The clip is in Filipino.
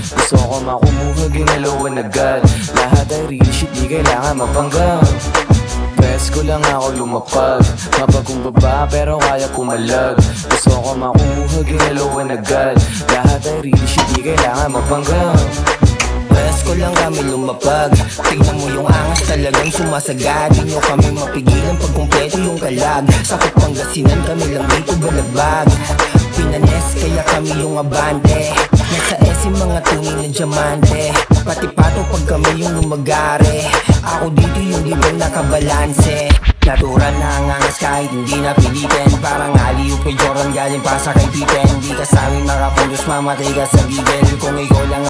Gusto ko makumuha, ginalawan agad. Lahat ay real shit, di kailangan mapanggap. Press ko lang ako lumapag, mapagumbaba pero kaya pumalag. Gusto ko makumuha, ginalawan agad. Lahat ay real shit, di kailangan mapanggap. Press ko lang kami lumapag. Tingnan mo yung angas talagang sumasagad. Di nyo kami mapigilan pag kumpleto yung kalag. Sa Pangasinan kami lang dito balagbag. Pinanes kaya kami yung abante. Nasa SM mga tunay na diamante. Pati pato pag kami yung lumagare. Ako dito yung di ba nakabalanse. Natural na ang angas kahit hindi na pilitin. Parang aliw kay Jordan galing pa sa kay Pippen. Di ka sa amin makapundos, mamatay ka sa gigil. Kung ikaw lang